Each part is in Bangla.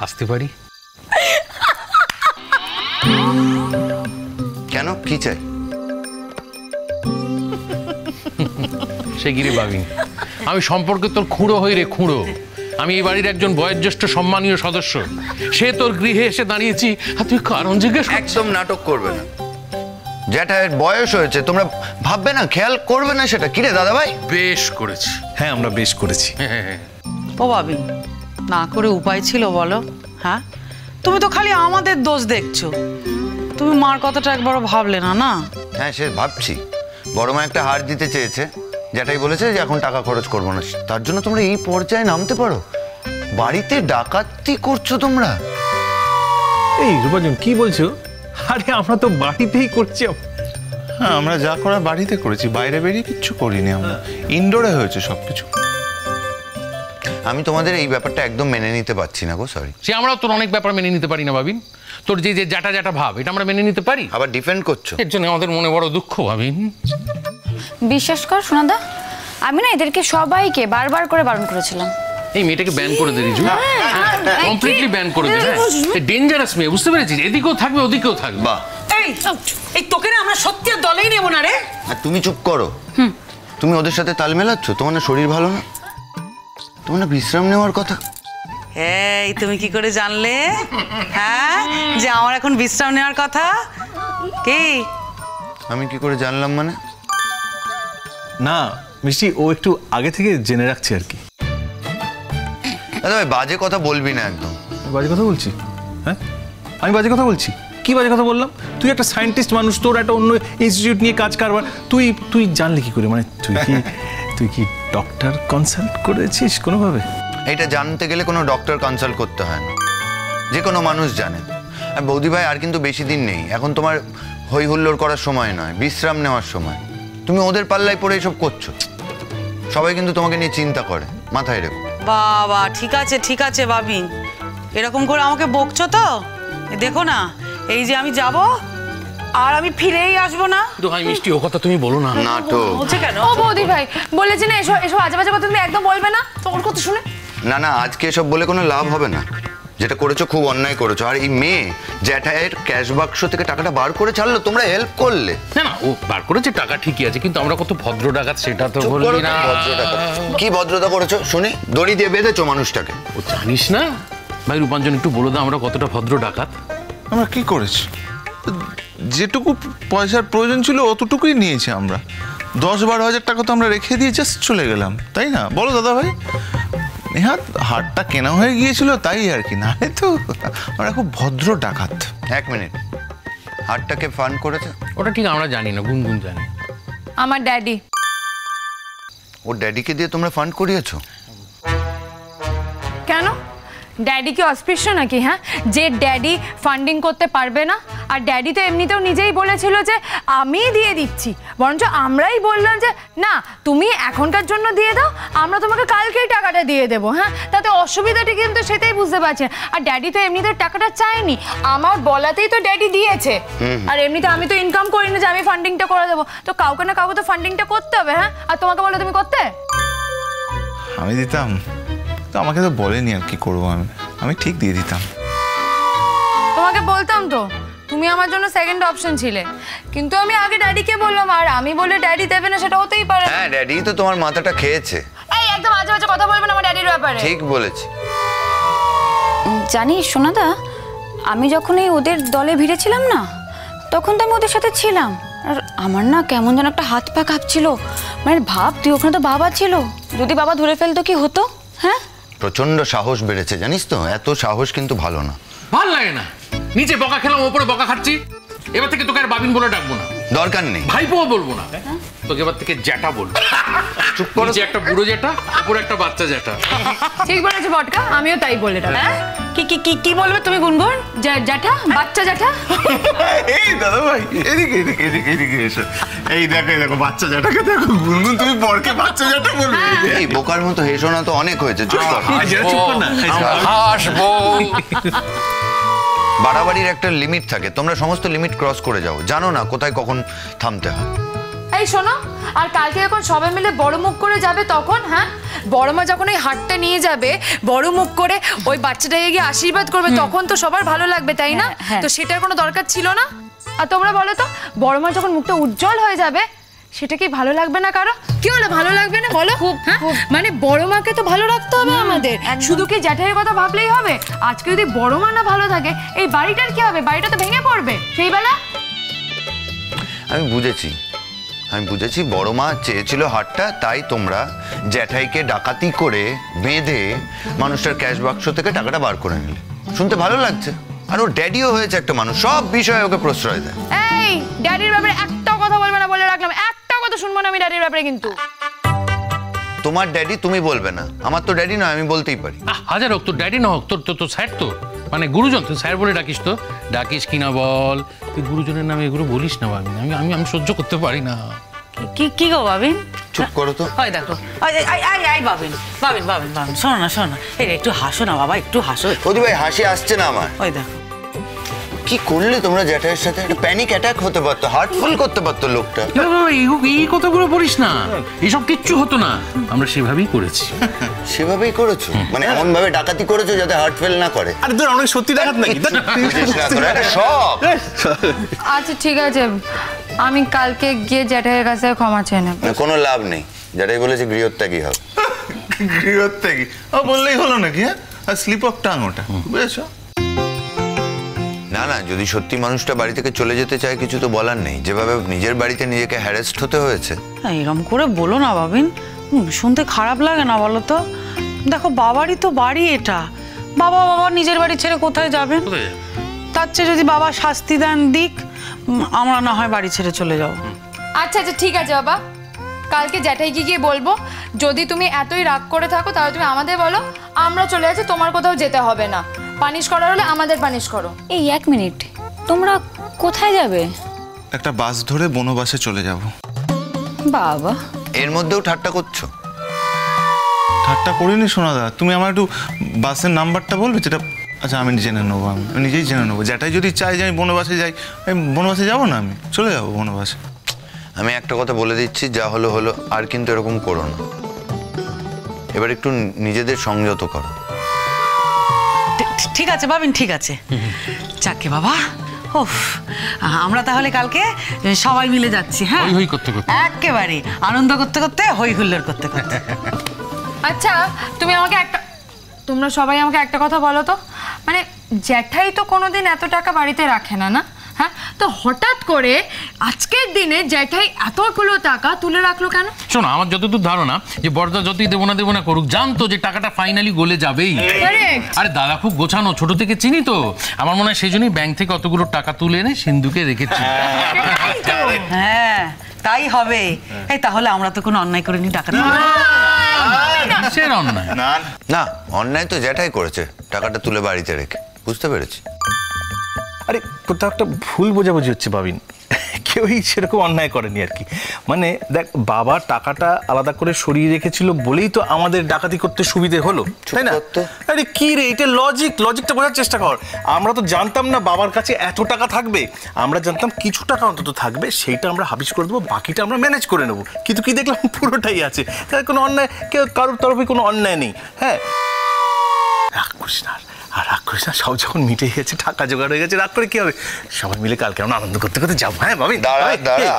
আসতে পারি? কেন, কি চাই? সে গিরে বাবিন, আমি সম্পর্কে তোর খুঁড়ো হই রে, খুঁড়ো। আমি এই বাড়ির একজন বয়োজ্যেষ্ঠ সম্মানীয় সদস্য। সে তোর গৃহে এসে দাঁড়িয়েছি, আর তুই কারণ জিজ্ঞেস? একদম নাটক করবে না। জ্যাঠায়ের বয়স হয়েছে, তোমরা ভাববে না, খেয়াল করবে না সেটা। কিরে দাদা ভাই? বেশ করেছি। হ্যাঁ, আমরা বেশ করেছি। ও বাবিন, না করে উপায় ছিল বলো? হ্যাঁ, তুমি তো খালি আমাদের দোষ দেখছো। তুমি মার কথাটা একবারও ভাবলে না? না। হ্যাঁ, সে ভাবছি। বড় মা একটা হার দিতে চেয়েছে, জ্যাঠাই বলেছে যে এখন টাকা খরচ করবো না। তার জন্য তোমরা এই পর্যায়ে নামতে পারো? বাড়িতে ডাকাতি করছো তোমরা? এই রূপাজন, কি বলছো? আরে আমরা তো বাড়িতেই করছি। হ্যাঁ, আমরা যা করার বাড়িতে করেছি, বাইরে বেরিয়ে কিচ্ছু করিনি। আমরা ইনডোরে হয়েছে সবকিছু। আমি তোমাদের এই ব্যাপারটা একদম মেনে নিতে পারছি না গো, সরি। সে আমরাও তোর অনেক ব্যাপার মেনে নিতে পারি না বাবিন। তোর যে যে জাটা জাটা ভাব, এটা আমরা মেনে নিতে পারি? আবার ডিফেন্ড করছো? এর জন্য আমাদের মনে বড় দুঃখ বাবিন। বিশ্বাস কর সোনাদা, আমি না এদেরকে সবাইকে বারবার করে বারণ করেছিলাম। এই মেয়েটাকে ব্যান করে দে রিজু, কমপ্লিটলি ব্যান করে দে। ডেঞ্জারাস মেয়ে, বুঝতে পেরেছিস? এদিকেও থাকবে, ওদিকেও থাকবে। বাহ, এই তোকে না আমরা সত্যি দলেই নেবো না রে। আর তুমি চুপ করো। তুমি ওদের সাথে তাল মেলাচ্ছ? তোমার না শরীর ভালো না? তোমার না বিশ্রাম নেওয়ার কথা? এই তুমি কি করে জানলে হ্যাঁ যে আমার এখন বিশ্রাম নেওয়ার কথা? কি আমি কি করে জানলাম মানে? না মিষ্টি, ও একটু আগে থেকে জেনে রাখছে আর কি। দাদা ভাই, বাজে কথা বলবি না একদম। বাজে কথা বলছি? হ্যাঁ, আমি বাজে কথা বলছি? কি বাজে কথা বললাম? তুই একটা সায়েন্টিস্ট মানুষ, তোর একটা অন্য ইনস্টিটিউট নিয়ে কাজ কারবার, তুই জানলি কি করে? মানে তুই কি ডক্টর কনসাল্ট করেছিস কোনোভাবে? এটা জানতে গেলে কোনো ডক্টর কনসাল্ট করতে হয় না, যে কোনো মানুষ জানে। আর বৌদি ভাই, আর কিন্তু বেশি দিন নেই। এখন তোমার হই হুল্লোড় করার সময় নয়, বিশ্রাম নেওয়ার সময়। তুমি ওদের পাল্লায় পড়ে এসব করছো। সবাই কিন্তু তোমাকে নিয়ে চিন্তা করে, মাথায় রেখো। বাবা, ঠিক আছে বাবিন, এরকম করে আমাকে বকছো তো? দেখো না, এই যে আমি যাব আর আমি ফিরেই আসবো না। দোহাই মিষ্টি, ও কথা তুমি বলো না। নাটক বলছে কেন? ও বৌদি ভাই, বলেছি না এসব এসব আজে বাজে কথা তুমি একদম বলবে না। তোর কথা শুনে না, আজকে এসব বলে কোনো লাভ হবে না। যেটা করেছো খুব অন্যায় করেছো। আর এই মেয়ে জ্যাঠায়ের ক্যাশ বাক্স থেকে টাকাটা বার করে ছাড়লো, তোমরা হেল্প করলে। না, ও বার করেছে টাকা ঠিকই আছে, কিন্তু আমরা কত ভদ্র ডাকাত সেটা তো বলবি না। কি ভদ্রতা করেছো শুনি? দড়ি দিয়ে বেঁধেছো মানুষটাকে। ও জানিস না ভাই? রূপাঞ্জন, একটু বলে দাও আমরা কতটা ভদ্র ডাকাত। আমরা কি করেছি? যেটুকু পয়সার প্রয়োজন ছিল অতটুকুই নিয়েছি আমরা। 10-12 হাজার টাকা তো আমরা রেখে দিয়ে জাস্ট চলে গেলাম, তাই না? বলো দাদা ভাই। নেহাত হাটটা কেনা হয়ে গিয়েছিল তাই আর কি, না তো আমরা খুব ভদ্র ডাকাত। 1 মিনিট, হাটটাকে ফান্ড করেছে? ওটা ঠিক আমরা জানি না, গুনগুন জানি। আমার ড্যাডি। ওর ড্যাডিকে দিয়ে তোমরা ফান্ড করিয়েছো? কেন? ড্যাডি কি অস্পৃশ্য নাকি? হ্যাঁ, যে ড্যাডি ফান্ডিং করতে পারবে না? আর ড্যাডি তো এমনিতেও নিজেই বলেছিল যে আমি দিয়ে দিচ্ছি, বরঞ্চ আমরাই বললাম যে না তুমি এখনকার জন্য দিয়ে দাও, আমরা তোমাকে কালকেই টাকাটা দিয়ে দেবো। হ্যাঁ, তাতে অসুবিধাটা কিন্তু সেটাই বুঝতে পারছেন। আর ড্যাডি তো এমনিতে টাকাটা চায়নি, আমার বলাতেই তো ড্যাডি দিয়েছে। আর এমনিতে আমি তো ইনকাম করি না যে আমি ফান্ডিংটা করে দেবো, তো কাউকে না কাউকে তো ফান্ডিংটা করতে হবে। হ্যাঁ, আর তোমাকে বলে তুমি করতে? আমি দিতাম তো, আমাকে তো বলেনি আর কি করবো। আমি ঠিক দিয়ে দিতাম। তোমাকে বলতাম তো, তুমি আমার জন্য সেকেন্ড অপশন ছিলে, কিন্তু আমি আগে ড্যাডিকে বললাম, আর আমি বলে ড্যাডি দেবে না সেটা হতেই পারে। হ্যাঁ, ড্যাডি তো তোমার মাথাটা খেয়েছে। এই একদম আজে বাজে কথা বলবেন আমার ড্যাডির ব্যাপারে। ঠিক বলেছি। জানিস সোনাদা, আমি যখন এই ওদের দলে ভিড়েছিলাম না, তখন তো আমি ওদের সাথে ছিলাম, আর আমার না কেমন যেন একটা হাত পা কাঁপছিল। মানে ভাব তুই, ওখানে তো বাবা ছিল, যদি বাবা ধরে ফেলতো কি হতো? হ্যাঁ, প্রচন্ড সাহস বেড়েছে জানিস তো। এত সাহস কিন্তু ভালো না। ভাল লাগে না, নিচে বকা খেলাম, ওপরে বকা খাচ্ছি। এবার থেকে তোকে আর বাবিন বলে ডাকবো না, দরকার নেই। ভাইপোও বলবো না, তোকে এবার থেকে জ্যাঠা বলবো। চুপ করো, যে একটা বুড়ো জ্যাঠা, উপরে একটা বাচ্চা জ্যাঠা। ঠিক বলেছো বটকা, আমিও তাই বলে ডাকবো। হ্যাঁ, কি বলবে তুমি গুনগুন? জ্যাঠা, বাচ্চা জ্যাঠা। এই দাদা ভাই, এদিকে এসো। এই দেখো বাচ্চা জ্যাঠাকে দেখো। গুনগুন, তুমি বরকে বাচ্চা জ্যাঠা বলবে? এই বোকার মতো হেসো না তো, অনেক হয়েছে। চুপ কর। হাসবো। বাড়াবাড়ির একটা লিমিট থাকে, তোমরা সমস্ত লিমিট ক্রস করে যাও, জানো না কোথায় কখন থামতে হয়। এই শোনো, আর কালকে যখন সবাই মিলে বড় মুখ করে যাবে তখন, হ্যাঁ বড় মা যখন ওই হাটটা নিয়ে যাবে বড় মুখ করে ওই বাচ্চাটাকে গিয়ে আশীর্বাদ করবে, তখন তো সবার ভালো লাগবে, তাই না? তো সেটার কোনো দরকার ছিল না। আর তোমরা বলো তো, বড় মা যখন মুখটা উজ্জ্বল হয়ে যাবে সেটা কি ভালো লাগবে না কারো? কি হলো, ভালো লাগবে না বলো? মানে বড় মাকে তো ভালো রাখতে হবে আমাদের, শুধু কি জ্যাঠাইয়ের কথা ভাবলেই হবে? আজকে যদি বড় মা না ভালো থাকে এই বাড়িটার কি হবে? বাড়িটা তো ভেঙে পড়বে সেই বেলা। আমি বুঝেছি বড় মা চেয়েছিল হাটটা, তাই তোমরা জ্যাঠাইকে ডাকাতি করে বেঁধে মানুষটার ক্যাশ বাক্স থেকে টাকাটা বার করে নিলে। শুনতে ভালো লাগছে। আর ওর ড্যাডিও হয়েছে একটা মানুষ, সব বিষয়ে ওকে প্রশ্রয় দেয়। এই ড্যাডির ব্যাপারে একটাও কথা বলবে না বলে রাখলাম, একটাও কথা শুনবো না আমি ড্যাডির ব্যাপারে কিন্তু। তোমার ড্যাডি তুমি বলবে না, আমার তো ড্যাডি নয়, আমি বলতেই পারি। হাজার হোক তোর ড্যাডি না হোক, তোর তো স্যার, তো মানে গুরুজন, তুই স্যার বলে ডাকিস, তো ডাকিস কিনা বল। তুই গুরুজনের নামে এগুলো বলিস না বাবিন, আমি সহ্য করতে পারি না। কি গো বাবিন? চুপ করো তো। ওই দেখো, বাবিন বাবিন বাবিন বাবিন, শোনো না, এই একটু হাসো না বাবা, একটু হাসো। বৌদি ভাই হাসি আসছে না আমার। ওই দেখো কি করলে তোমরা জ্যাঠাইয়ের সাথে? প্যানিক অ্যাটাক হতে পারতো, হার্টফুল করতে পারতো লোকটা। এই কথাগুলো বলিস না, এসব কিচ্ছু হতো না, আমরা সেভাবেই করেছি। সেভাবেই করেছো? মানে এমন ভাবে ডাকাতি করেছো যাতে হার্ট ফেল না করে? আরে তোর অনেক সত্যি ডাকাত নাকি? সব আচ্ছা ঠিক আছে, আমি কালকে গিয়ে জ্যাঠাইয়ের কাছে ক্ষমা চেয়ে নেব। কোনো লাভ নেই, জ্যাঠাই বলেছে গৃহত্যাগী হবে। গৃহত্যাগী বললেই হলো নাকি? হ্যাঁ, স্লিপ অফ টাং ওটা, বুঝেছো? না, যদি সত্যি মানুষটা বাড়ি থেকে চলে যেতে চায় কিছু তো বলার নেই। যেভাবে নিজের বাড়িতে নিজেকে হ্যারাসড হতে হয়েছে। এরকম করে বলো না বাবিন, শুনতে খারাপ লাগে না বলো তো? দেখো বাবারই তো বাড়ি এটা, বাবা নিজের বাড়ি ছেড়ে কোথায় যাবেন? তার চেয়ে যদি বাবা শাস্তি দেন দিক, আমরা না হয় বাড়ি ছেড়ে চলে যাবো। আচ্ছা ঠিক আছে বাবা, কালকে জ্যাঠাইকে গিয়ে বলবো। যদি তুমি এতই রাগ করে থাকো তাহলে তুমি আমাদের বলো, আমরা চলে যাচ্ছি, তোমার কোথাও যেতে হবে না। পানিশ করার হলে আমাদের পানিশ করো। এই 1 মিনিট, তোমরা কোথায় যাবে? একটা বাস ধরে বনবাসে চলে যাব। বাবা, এর মধ্যেও ঠাট্টা করছো? ঠাট্টা করিনি সোনাদা, তুমি আমার একটু বাসের নাম্বারটা বলবে যেটা? আচ্ছা আমি জেনে নেবো, আমি নিজেই জেনে নেবো। যেটাই যদি চাই যে আমি বনবাসে যাই, আমি বনবাসে যাবো না, আমি চলে যাবো বনবাসে। আমি একটা কথা বলে দিচ্ছি, যা হলো হলো, আর কিন্তু এরকম করো না। এবার একটু নিজেদের সংযত করো। ঠিক আছে বাবিন, ঠিক আছে। যাকে বাবা, আমরা তাহলে কালকে সবাই মিলে যাচ্ছি। হ্যাঁ, হই করতে করতে, একেবারে আনন্দ করতে করতে, হই হুল্লোড় করতে করতে। আচ্ছা তোমরা সবাই আমাকে একটা কথা বলো তো, মানে জ্যাঠাই তো কোনোদিন এত টাকা বাড়িতে রাখে না, না? হ্যাঁ, তো হঠাৎ করে আজকের দিনে জ্যাঠাই এতগুলো টাকা তুলে রাখলো কেন? শোনো, আমার যতদূর ধারণা যে বড়দা যতই দেবো না করুক, জানতো যে টাকাটা ফাইনালি গলে যাবেই। আরে দাদা খুব গোছানো, ছোট থেকে চিনি তো। আমার মনে হয় সেই জন্যই ব্যাংক থেকে অতগুলো টাকা তুলে এনে সিন্ধুকে রেখেছি। হ্যাঁ তাই হবে। এই তাহলে আমরা তো কোনো অন্যায় করিনি, টাকা অন্যায় না, অন্যায় তো জ্যাঠাই করেছে, টাকাটা তুলে বাড়িতে রেখে। বুঝতে পেরেছি। আরে কোথাও একটা ভুল বোঝাবুঝি হচ্ছে বাবিন, কেউই সেরকম অন্যায় করেনি আর কি। মানে দেখ, বাবা টাকাটা আলাদা করে সরিয়ে রেখেছিল বলেই তো আমাদের ডাকাতি করতে সুবিধে হলো, তাই না? আরে কি রে, এটা লজিকটা বোঝার চেষ্টা কর। আমরা তো জানতাম না বাবার কাছে এত টাকা থাকবে, আমরা জানতাম কিছু টাকা অন্তত থাকবে, সেইটা আমরা হাবিস করে দেবো, বাকিটা আমরা ম্যানেজ করে নেবো। কিন্তু কি দেখলাম, পুরোটাই আছে। তাই কোনো অন্যায়, কারোর তরফে কোনো অন্যায় নেই। হ্যাঁ, রাগ করিস না, আর রাগ করিস না, সব যখন মিটে গেছে, টাকা জোগাড় হয়ে গেছে, রাগ করে কি হবে? সবাই মিলে কালকে আমরা আনন্দ করতে করতে যাবো। হ্যাঁ বাবি, দাঁড়া,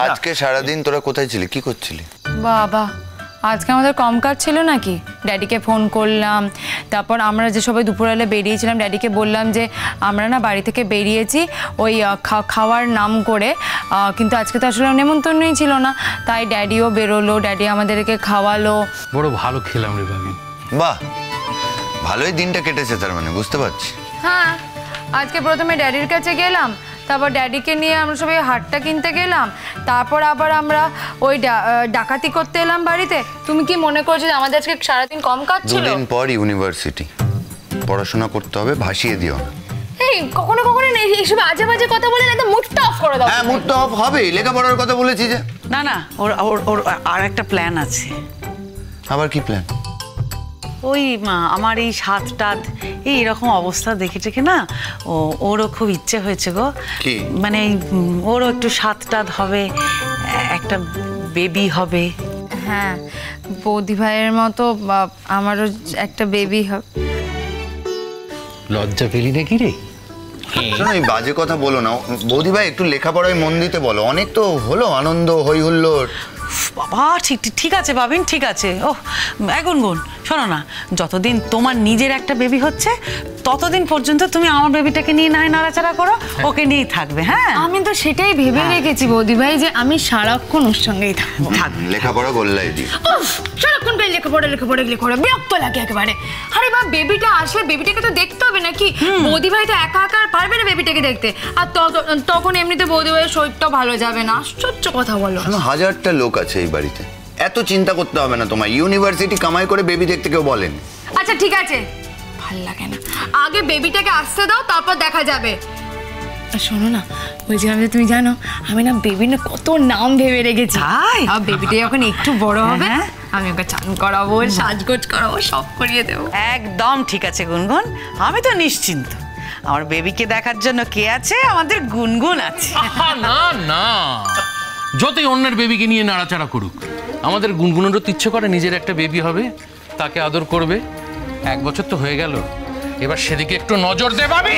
আজকে সারাদিন তোরা কোথায় ছিলি, কি করছিলি? বাবা, আজকে আমাদের কম কাজ ছিল নাকি? ড্যাডিকে ফোন করলাম, তারপর আমরা যে সবাই দুপুরবেলা বেরিয়েছিলাম, ড্যাডিকে বললাম যে আমরা না বাড়ি থেকে বেরিয়েছি ওই খাওয়ার নাম করে, কিন্তু আজকে তো আসলে নেমন্তন্নই ছিল না, তাই ড্যাডিও বেরোলো, ড্যাডি আমাদেরকে খাওয়ালো। বড় ভালো খেলাম রে ভাবি। বাহ, ভালোই দিনটা কেটেছে তার মানে, বুঝতে পারছি। হ্যাঁ, আজকে প্রথমে ড্যাডির কাছে গেলাম, তারপর ড্যাডিকে নিয়ে আমরা সবাই হাটটা কিনতে গেলাম, তারপর আবার আমরা ওই ডাকাতি করতে এলাম বাড়িতে। তুমি কি মনে করছো যে আমাদের আজকে সারাদিন কম কাজ ছিল? 2 দিন পর ইউনিভার্সিটি, পড়াশোনা করতে হবে, ভাসিয়ে দিও না। এই কখনো কখনো এইসব আজে বাজে কথা বলে না, মুডটা অফ করে দাও। হ্যাঁ, মুড তো অফ হবেই, লেখাপড়ার কথা বলেছি যে। না, ওর আর একটা প্ল্যান আছে। আবার কি প্ল্যান? ওই আমার এই সাতটাত এইরকম অবস্থা দেখে টেকে না, ওরও খুব ইচ্ছে হয়েছে গো। কি? মানে ওরও একটু সাতটাত হবে, একটা বেবি হবে। হ্যাঁ, বৌদি ভাইয়ের মতো আমারও একটা বেবি হবে। লজ্জা পেলি নাকি রে? শোনো, এই বাজে কথা বলো না বৌদি ভাই, একটু লেখাপড়ায় মন দিতে বলো। অনেক তো হলো আনন্দ, হই হুল্লোড়। বাবা ঠিক আছে বাবিন, ঠিক আছে। ও গুনগুন, শোনো না, যতদিন তোমার নিজের একটা বেবি হচ্ছে ততদিন পর্যন্ত তুমি আমার বেবিটাকে নিয়ে নাড়াচাড়া করো, ওকে নিয়েই থাকবে। হ্যাঁ, আমি তো সেটাই ভেবে রেখেছি বৌদি ভাই, যে আমি সারাক্ষণ ওর সঙ্গেই থাকবো। লেখাপড়া গোল্লাই দি, সারাক্ষণ লেখাপড়া বিরক্ত লাগে একেবারে। আরে বা, বেবিটা আসলে বেবিটাকে তো দেখতে হবে নাকি? বৌদি ভাই তো একা একা পারবে না বেবিটাকে দেখতে, আর তখন এমনিতে বৌদি ভাইয়ের শরীরটাও ভালো যাবে না। আশ্চর্য কথা বলো। হাজারটা লোক আছে এই বাড়িতে, এত চিন্তা করতে হবে না তোমার। ইউনিভার্সিটি কামাই করে বেবি দেখতে কেউ বলেন? আচ্ছা ঠিক আছে, ভাল লাগে না, আগে বেবিটাকে আসতে দাও, তারপর দেখা যাবে। শোনো না, বলছিলাম যে তুমি জানো আমি না বেবির না কত নাম ভেবে রেখেছি। আর বেবিটা যখন একটু বড় হবে আমি ওকে চান করাবো, সাজগোজ করাবো, সব করিয়ে দেবো। একদম ঠিক আছে গুনগুন, আমি তো নিশ্চিন্ত। আমার বেবিকে দেখার জন্য কে আছে? আমাদের গুনগুন আছে। না না, যতই অন্যের বেবিকে নিয়ে নাড়াচাড়া করুক, আমাদের গুনগুনেরও তো ইচ্ছে করে নিজের একটা বেবি হবে, তাকে আদর করবে। 1 বছর তো হয়ে গেল, এবার সেদিকে একটু নজর দে ভাবি।